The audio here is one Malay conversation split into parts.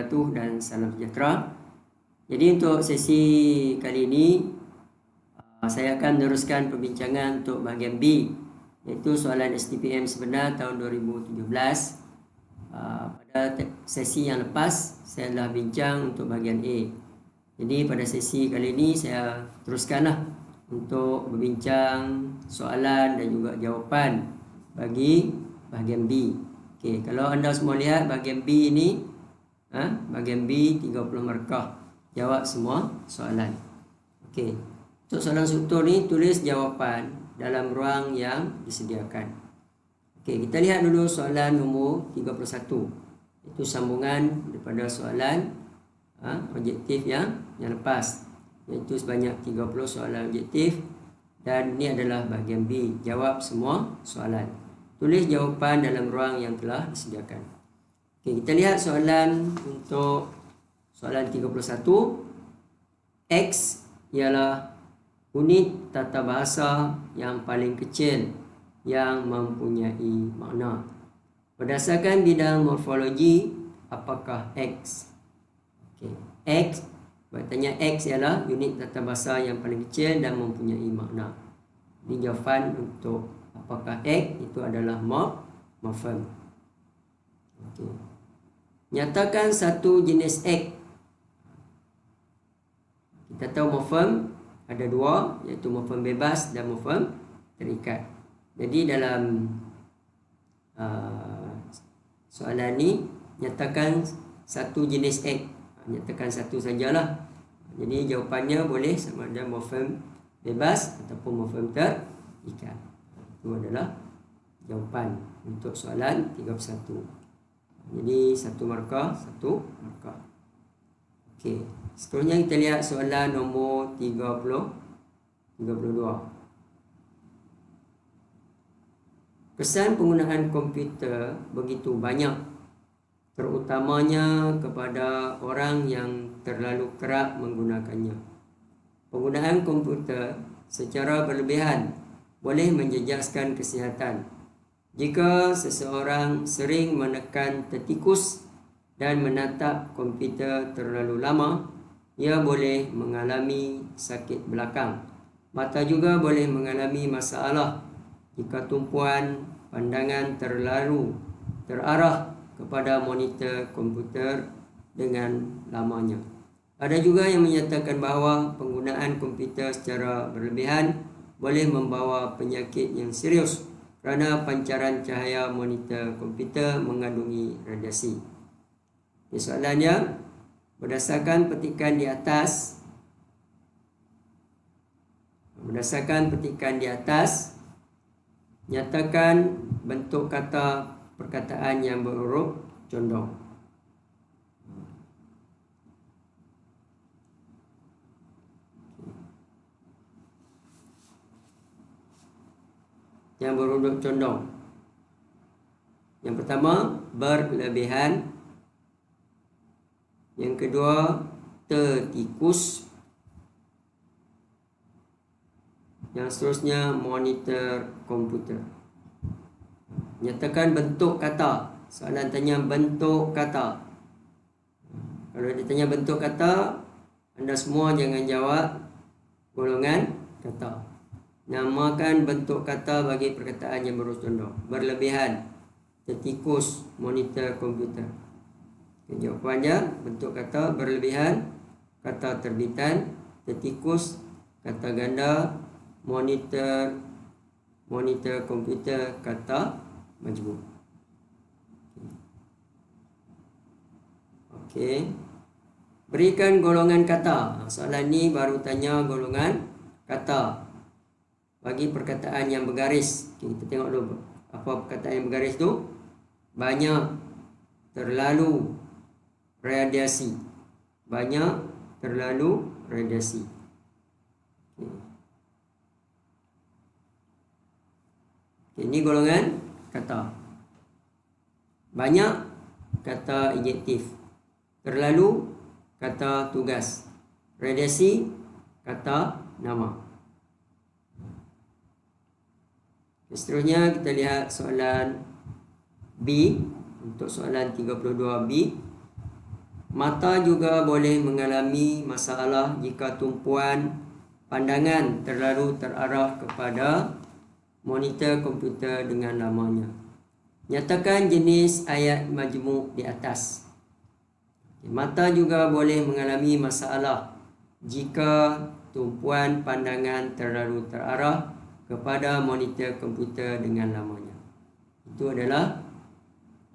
wabarakatuh dan salam sejahtera. Jadi untuk sesi kali ini saya akan meneruskan perbincangan untuk bahagian B, iaitu soalan STPM sebenar tahun 2017. Pada sesi yang lepas saya telah bincang untuk bahagian A. Jadi pada sesi kali ini saya teruskanlah untuk berbincang soalan dan juga jawapan bagi bahagian B. Okey, kalau anda semua lihat bahagian B ini, bahagian B 30 markah, jawab semua soalan. Okey, untuk soalan struktur ni tulis jawapan dalam ruang yang disediakan. Okey, kita lihat dulu soalan nombor 31. Itu sambungan daripada soalan objektif yang lepas, iaitu sebanyak 30 soalan objektif, dan ini adalah bahagian B, jawab semua soalan. Tulis jawapan dalam ruang yang telah disediakan. Okey, kita lihat soalan untuk soalan 31. X ialah unit tata bahasa yang paling kecil yang mempunyai makna. Berdasarkan bidang morfologi, apakah X? Okey, X, bertanya X ialah unit tata bahasa yang paling kecil dan mempunyai makna. Jadi jawapan untuk apakah X itu adalah morfem. Okey. Nyatakan satu jenis X. Kita tahu morfem ada dua, iaitu morfem bebas dan morfem terikat. Jadi dalam soalan ni nyatakan satu jenis X. Nyatakan satu sajalah. Jadi jawapannya boleh sama ada morfem bebas ataupun morfem terikat. Itu adalah jawapan untuk soalan 31. Jadi satu markah. Okey, seterusnya kita lihat soalan nombor 32. Kesan penggunaan komputer begitu banyak, terutamanya kepada orang yang terlalu kerap menggunakannya. Penggunaan komputer secara berlebihan boleh menjejaskan kesihatan. Jika seseorang sering menekan tertikus dan menatap komputer terlalu lama, ia boleh mengalami sakit belakang. Mata juga boleh mengalami masalah jika tumpuan pandangan terlalu terarah kepada monitor komputer dengan lamanya. Ada juga yang menyatakan bahawa penggunaan komputer secara berlebihan boleh membawa penyakit yang serius kerana pancaran cahaya monitor komputer mengandungi radiasi. Soalannya, berdasarkan petikan di atas, nyatakan bentuk kata perkataan yang berhuruf condong. Yang berhuruf condong. Yang pertama, berlebihan. Yang kedua, tertikus. Yang seterusnya, monitor komputer. Nyatakan bentuk kata. Soalan tanya bentuk kata. Kalau ditanya bentuk kata, anda semua jangan jawab golongan kata. Namakan bentuk kata bagi perkataan yang berhuruf condong. Berlebihan, tertikus, monitor komputer. Jawapannya, bentuk kata berlebihan, kata terbitan, tertikus, kata ganda, monitor komputer, kata majmuk. Okey. Berikan golongan kata. Soalan ni baru tanya golongan kata bagi perkataan yang bergaris. Okay, kita tengok dulu apa perkataan yang bergaris tu. Banyak, terlalu, radiasi. Banyak, terlalu, radiasi. Okay, ini golongan kata. Banyak, kata adjektif. Terlalu, kata tugas. Radiasi, kata nama. Seterusnya kita lihat soalan B. Untuk soalan 32B, Mata juga boleh mengalami masalah jika tumpuan pandangan terlalu terarah kepada monitor komputer dengan lamanya. Nyatakan jenis ayat majmuk di atas. Mata juga boleh mengalami masalah jika tumpuan pandangan terlalu terarah kepada monitor komputer dengan lamanya. Itu adalah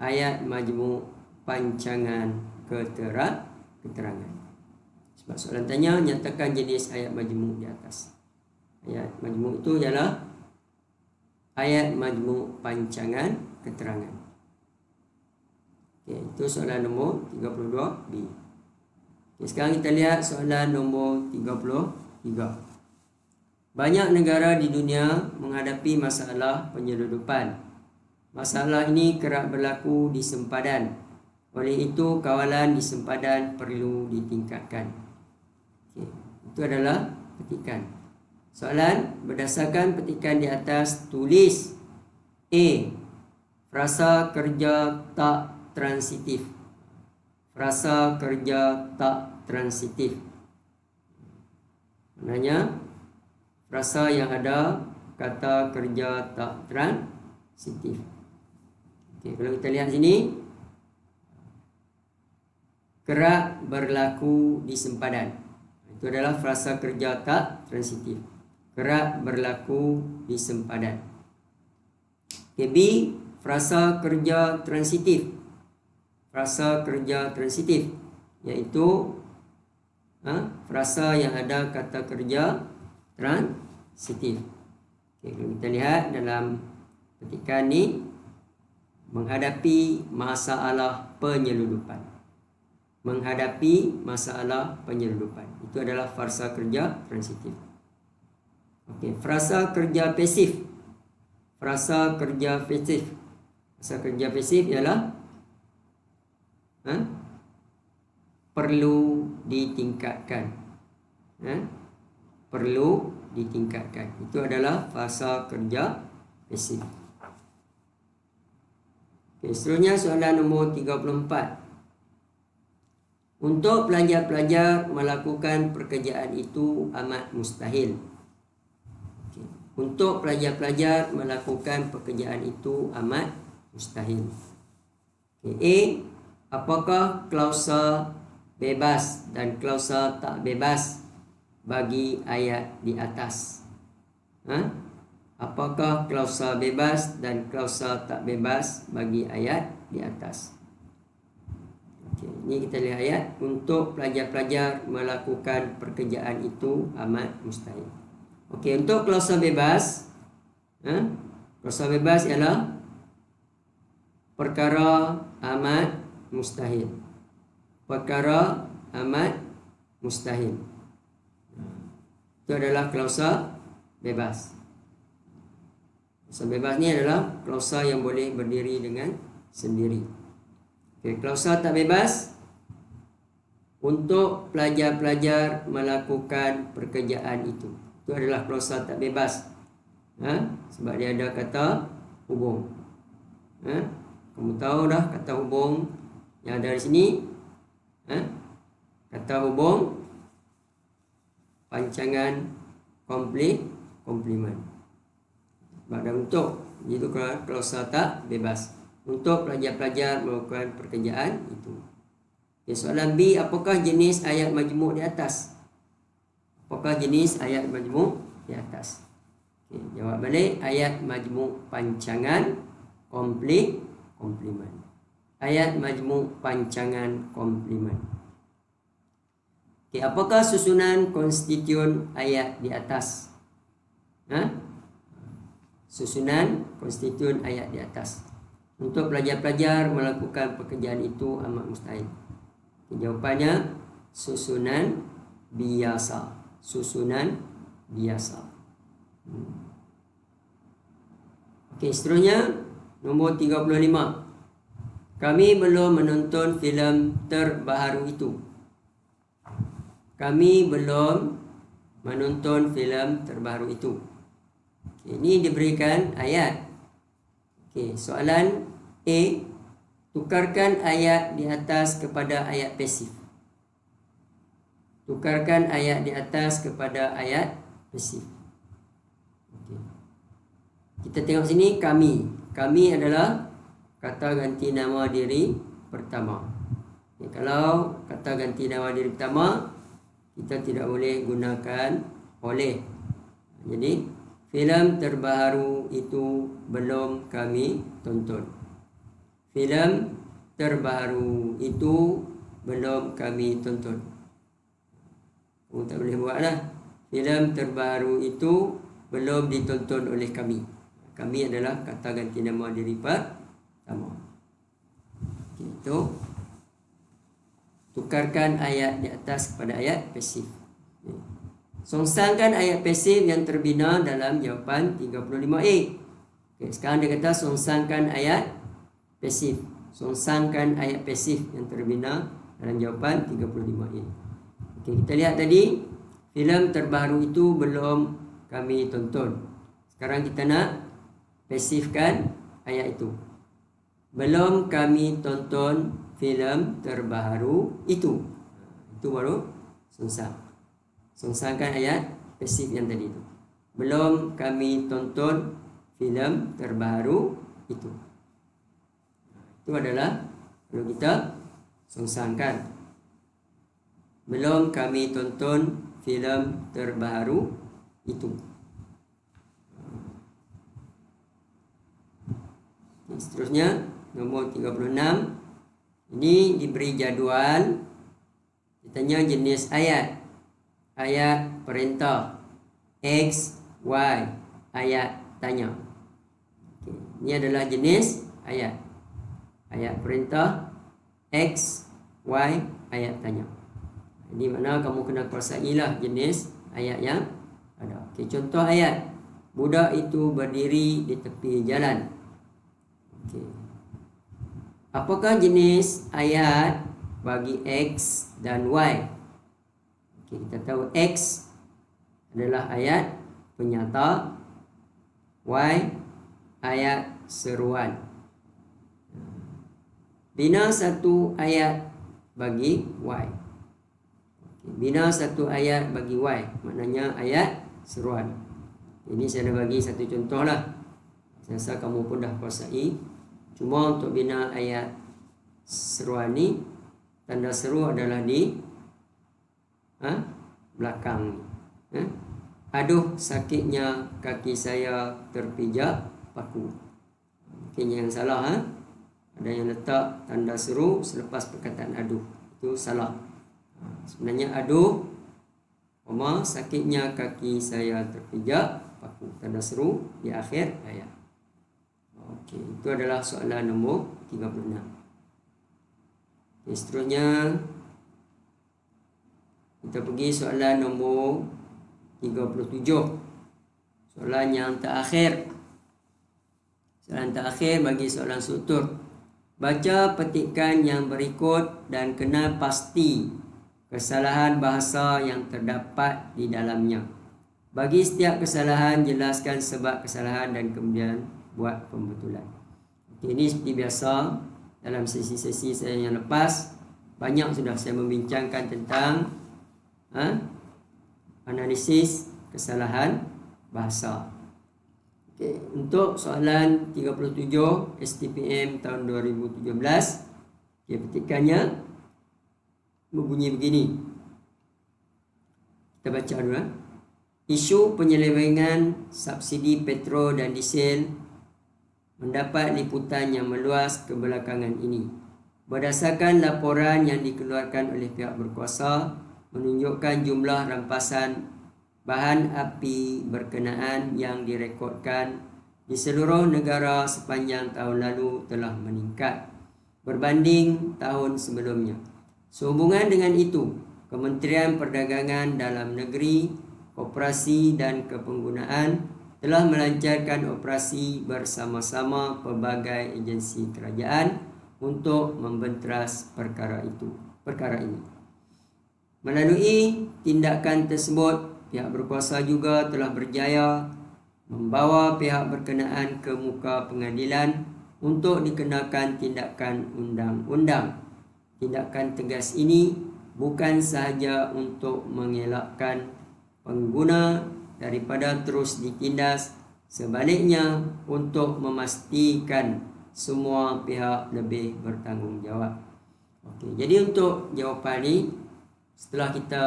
ayat majmuk pancangan keterangan. Sebab soalan tanya, nyatakan jenis ayat majmuk di atas. Ayat majmuk itu ialah ayat majmuk pancangan keterangan. Okey, itu soalan nombor 32B. Okey, sekarang kita lihat soalan nombor 33. Banyak negara di dunia menghadapi masalah penyeludupan. Masalah ini kerap berlaku di sempadan. Oleh itu, kawalan di sempadan perlu ditingkatkan. Okey, itu adalah petikan. Soalan, berdasarkan petikan di atas, tulis A. Frasa kerja tak transitif. Frasa kerja tak transitif. Maknanya, frasa yang ada kata kerja tak transitif. Okey, kalau kita lihat sini, kerap berlaku di sempadan. Itu adalah frasa kerja tak transitif. Kerap berlaku di sempadan. B. Frasa kerja transitif. Frasa kerja transitif iaitu frasa yang ada kata kerja transitif. Okay, kalau kita lihat dalam petikan ni, menghadapi masalah penyeludupan. Menghadapi masalah penyeludupan. Itu adalah frasa kerja transitif. Okey, frasa kerja pasif. Frasa kerja pasif. Frasa kerja pasif ialah perlu ditingkatkan. Perlu ditingkatkan. Itu adalah frasa kerja pasif. Okey, seterusnya soalan nombor 34. Untuk pelajar-pelajar melakukan pekerjaan itu amat mustahil. Okay. Untuk pelajar-pelajar melakukan pekerjaan itu amat mustahil. Okay. A. Apakah klausa bebas dan klausa tak bebas bagi ayat di atas? Apakah klausa bebas dan klausa tak bebas bagi ayat di atas? Ini kita lihat ayat. Untuk pelajar-pelajar melakukan pekerjaan itu amat mustahil. Okey, untuk klausa bebas, klausa bebas ialah perkara amat mustahil. Perkara amat mustahil. Itu adalah klausa bebas. Klausa bebas ni adalah klausa yang boleh berdiri dengan sendiri. Okay, klausa tak bebas, untuk pelajar-pelajar melakukan pekerjaan itu. Itu adalah klausa tak bebas. Sebab dia ada kata hubung. Kamu tahu dah kata hubung yang ada di sini. Kata hubung pancangan komplement. Sebab ada untuk. Itu klausa tak bebas. Untuk pelajar-pelajar melakukan pekerjaan itu. Okay, soalan B, apakah jenis ayat majmuk di atas? Apakah jenis ayat majmuk di atas? Okay, jawab balik, ayat majmuk pancangan komplement. Ayat majmuk pancangan komplement. Okay, apakah susunan konstituen ayat di atas? Susunan konstituen ayat di atas. Untuk pelajar-pelajar melakukan pekerjaan itu amat mustahil. Jawapannya susunan biasa. Susunan biasa. Okey, seterusnya nombor 35. Kami belum menonton filem terbaru itu. Kami belum menonton filem terbaru itu. Okay, ini diberikan ayat. Okey, soalan A. Tukarkan ayat di atas kepada ayat pasif. Tukarkan ayat di atas kepada ayat pasif. Okay. Kita tengok sini kami. Kami adalah kata ganti nama diri pertama. Okay. Kalau kata ganti nama diri pertama, kita tidak boleh gunakan oleh. Jadi filem terbaru itu belum kami tonton. Filem terbaru itu belum kami tonton. Kamu tak boleh buat lah. Filem terbaru itu belum ditonton oleh kami. Kami adalah kata ganti nama diri pertama. Itu tukarkan ayat di atas kepada ayat pasif. Songsangkan ayat pasif yang terbina dalam jawapan 35A. Sekarang dia kata songsangkan ayat pasif. Songsangkan ayat pasif yang terbina dalam jawapan 35A. Kita lihat tadi filem terbaru itu belum kami tonton. Sekarang kita nak pasifkan ayat itu. Belum kami tonton filem terbaru itu. Itu baru songsang. Songsangkan ayat pasif yang tadi itu. Belum kami tonton filem terbaru itu. Itu adalah kalau kita songsangkan. Belum kami tonton filem terbaru itu. Seterusnya nombor 36. Ini diberi jadual. Ditanya jenis ayat. Ayat perintah. X, Y. Ayat tanya. Ini adalah jenis ayat. Ayat perintah X, Y, ayat tanya. Ini makna kamu kena kuasailah jenis ayat yang ada. Contoh ayat. Budak itu berdiri di tepi jalan. Apakah jenis ayat bagi X dan Y? Kita tahu X adalah ayat penyata, Y ayat seruan. Bina satu ayat bagi Y. Bina satu ayat bagi Y. Maknanya ayat seruan. Ini saya dah bagi satu contoh lah. Saya rasa kamu pun dah kuasai. Cuma untuk bina ayat seruan ni, tanda seru adalah di belakang. Aduh, sakitnya kaki saya terpijak paku. Mungkin yang salah. Ada yang letak tanda seru selepas perkataan aduh. Itu salah. Sebenarnya aduh, sakitnya kaki saya terpijak paku. Tanda seru di akhir ayat. Okey, itu adalah soalan nombor 36. Seterusnya kita pergi soalan nombor 37. Soalan yang terakhir. Soalan terakhir bagi soalan struktur. Baca petikan yang berikut dan kenal pasti kesalahan bahasa yang terdapat di dalamnya. Bagi setiap kesalahan, jelaskan sebab kesalahan dan kemudian buat pembetulan. Ini seperti biasa dalam sesi-sesi saya yang lepas, banyak sudah saya membincangkan tentang analisis kesalahan bahasa. Untuk soalan 37 STPM tahun 2017, petikannya berbunyi begini. Kita baca dulu. Isu penyelewengan subsidi petrol dan diesel mendapat liputan yang meluas kebelakangan ini. Berdasarkan laporan yang dikeluarkan oleh pihak berkuasa, menunjukkan jumlah rampasan bahan api berkenaan yang direkodkan di seluruh negara sepanjang tahun lalu telah meningkat berbanding tahun sebelumnya. Sehubungan dengan itu, Kementerian Perdagangan Dalam Negeri, Koperasi dan Kepenggunaan telah melancarkan operasi bersama-sama pelbagai agensi kerajaan untuk membenteras perkara ini. Melalui tindakan tersebut, pihak berkuasa juga telah berjaya membawa pihak berkenaan ke muka pengadilan untuk dikenakan tindakan undang-undang. Tindakan tegas ini bukan sahaja untuk mengelakkan pengguna daripada terus ditindas, sebaliknya untuk memastikan semua pihak lebih bertanggungjawab. Okey, jadi untuk jawapan ni, setelah kita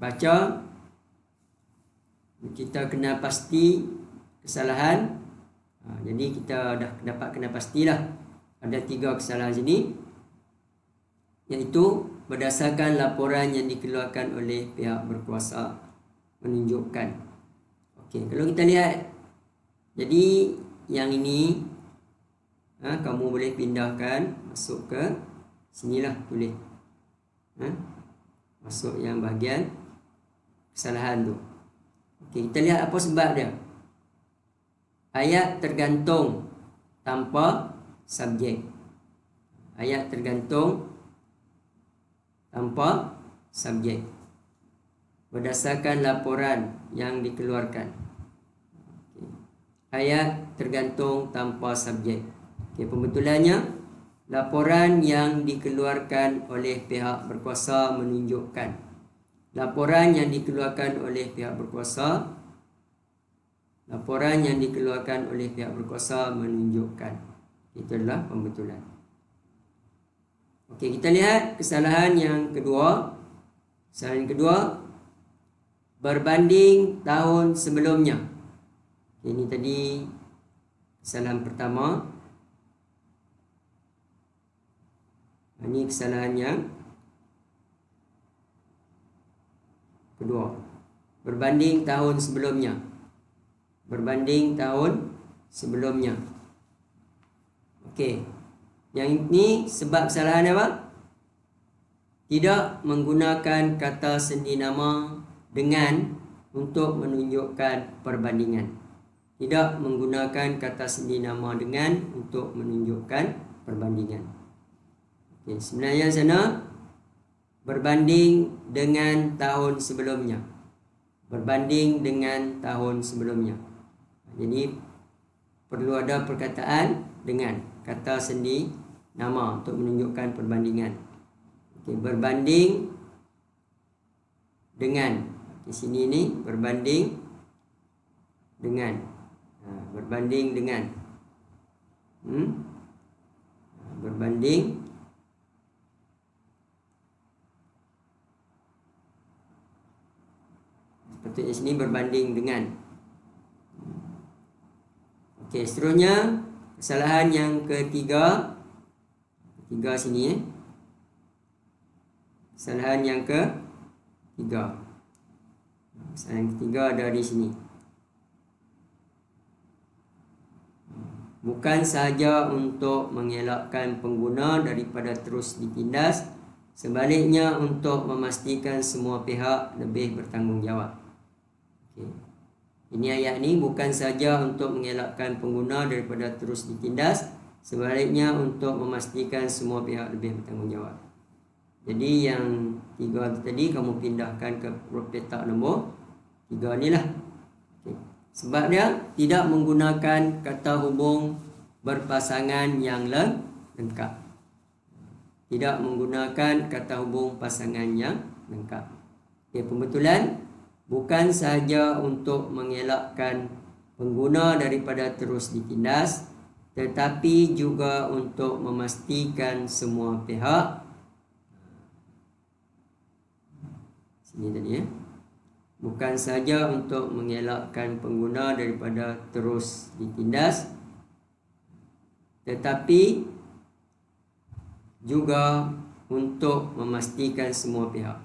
baca, kita kena pasti kesalahan. Jadi kita dah dapat kena pastilah ada 3 kesalahan sini, iaitu berdasarkan laporan yang dikeluarkan oleh pihak berkuasa menunjukkan. Okey, kalau kita lihat, jadi yang ini kamu boleh pindahkan masuk ke sinilah, tulis masuk yang bahagian kesalahan tu. Okey, kita lihat apa sebab dia. Ayat tergantung tanpa subjek. Ayat tergantung tanpa subjek berdasarkan laporan yang dikeluarkan. Ayat tergantung tanpa subjek. Okey, pembetulannya, laporan yang dikeluarkan oleh pihak berkuasa menunjukkan. Laporan yang dikeluarkan oleh pihak berkuasa. Laporan yang dikeluarkan oleh pihak berkuasa menunjukkan. Itu adalah pembetulan. Okey, kita lihat kesalahan yang kedua. Kesalahan yang kedua, berbanding tahun sebelumnya. Ini tadi kesalahan pertama. Ini kesalahan yang kedua. Berbanding tahun sebelumnya. Berbanding tahun sebelumnya. Okey. Yang ini sebab kesalahan apa? Tidak menggunakan kata sendi nama dengan untuk menunjukkan perbandingan. Tidak menggunakan kata sendi nama dengan untuk menunjukkan perbandingan. Okey, sebenarnya sana berbanding dengan tahun sebelumnya. Berbanding dengan tahun sebelumnya. Jadi perlu ada perkataan dengan kata sendi nama untuk menunjukkan perbandingan. Okey, berbanding dengan. Di sini ni berbanding dengan. Berbanding dengan. Berbanding sepatutnya sini berbanding dengan. Okey, seterusnya kesalahan yang ketiga. Ketiga sini Kesalahan yang ketiga. Kesalahan yang ketiga ada di sini. Bukan sahaja untuk mengelakkan pengguna daripada terus ditindas, sebaliknya untuk memastikan semua pihak lebih bertanggungjawab. Okay. Ini ayat ni bukan saja untuk mengelakkan pengguna daripada terus ditindas, sebaliknya untuk memastikan semua pihak lebih bertanggungjawab. Jadi yang 3 tadi kamu pindahkan ke petak nombor 3 ni lah. Okay. Sebab dia tidak menggunakan kata hubung berpasangan yang lengkap. Tidak menggunakan kata hubung pasangan yang lengkap. Okay, pembetulan, bukan sahaja untuk mengelakkan pengguna daripada terus ditindas, tetapi juga untuk memastikan semua pihak. Sini tadi bukan sahaja untuk mengelakkan pengguna daripada terus ditindas, tetapi juga untuk memastikan semua pihak.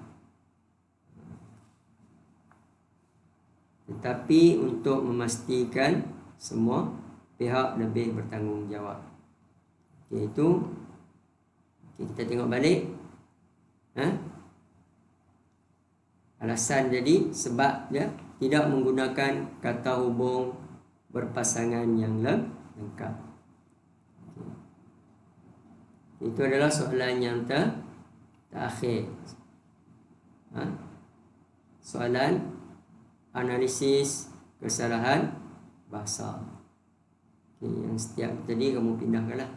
Tetapi untuk memastikan semua pihak lebih bertanggungjawab. Okey, itu. Okey, kita tengok balik. Alasan jadi sebab dia tidak menggunakan kata hubung berpasangan yang lengkap. Okay. Itu adalah soalan yang terakhir. Soalan analisis kesalahan bahasa. Okey, yang setiap tadi kamu pindahkanlah.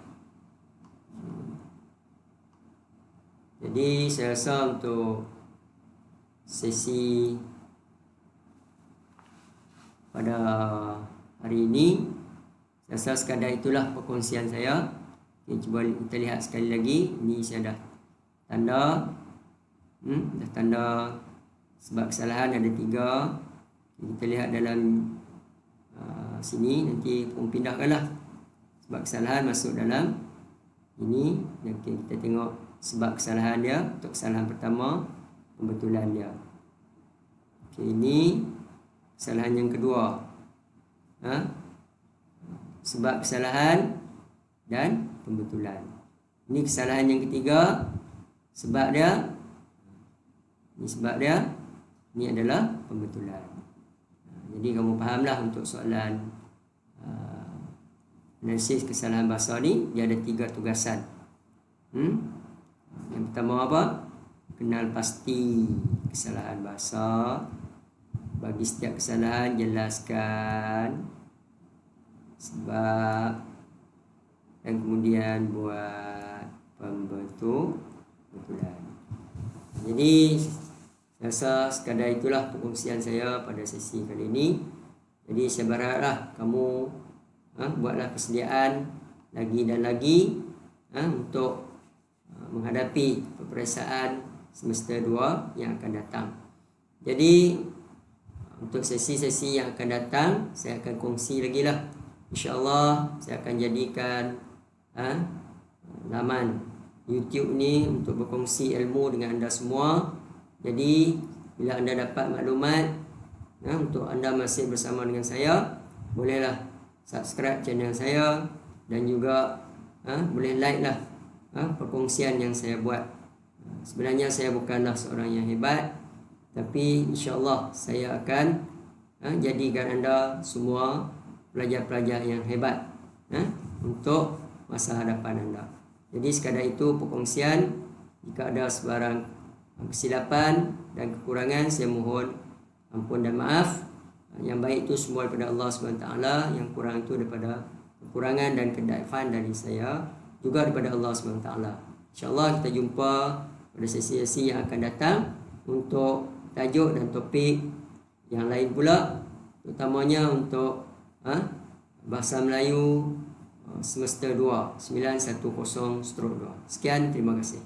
Jadi saya rasa untuk sesi pada hari ini saya rasa sekadar itulah perkongsian saya. Okay, cuba kita lihat sekali lagi. Ini saya dah tanda, dah tanda sebab kesalahan ada 3. Kita lihat dalam sini, nanti pun pindahkanlah sebab kesalahan masuk dalam ini. Okay, kita tengok sebab kesalahan dia. Untuk kesalahan pertama, pembetulan dia. Okay, ini kesalahan yang kedua. Sebab kesalahan dan pembetulan. Ini kesalahan yang ketiga. Sebab dia, ini sebab dia, ini adalah pembetulan. Jadi kamu fahamlah untuk soalan analisis kesalahan bahasa ni, dia ada 3 tugasan. Yang pertama apa? Kenal pasti kesalahan bahasa. Bagi setiap kesalahan jelaskan sebab dan kemudian buat pembetulan. Jadi saya rasa sekadar itulah perkongsian saya pada sesi kali ini. Jadi saya berharaplah kamu buatlah persediaan lagi dan lagi untuk menghadapi peperiksaan semester 2 yang akan datang. Jadi untuk sesi-sesi yang akan datang, saya akan kongsi lagi lah. InsyaAllah saya akan jadikan laman YouTube ni untuk berkongsi ilmu dengan anda semua. Jadi bila anda dapat maklumat, untuk anda masih bersama dengan saya, bolehlah subscribe channel saya dan juga boleh like lah perkongsian yang saya buat. Sebenarnya saya bukanlah seorang yang hebat, tapi insyaAllah saya akan jadikan anda semua pelajar-pelajar yang hebat untuk masa hadapan anda. Jadi sekadar itu perkongsian. Jika ada sebarang kesilapan dan kekurangan, saya mohon ampun dan maaf. Yang baik itu semua daripada Allah SWT, yang kurang itu daripada kekurangan dan kedaifan dari saya, juga daripada Allah SWT. InsyaAllah kita jumpa pada sesi-sesi yang akan datang untuk tajuk dan topik yang lain pula, terutamanya untuk bahasa Melayu semester 2 910/2. Sekian, terima kasih.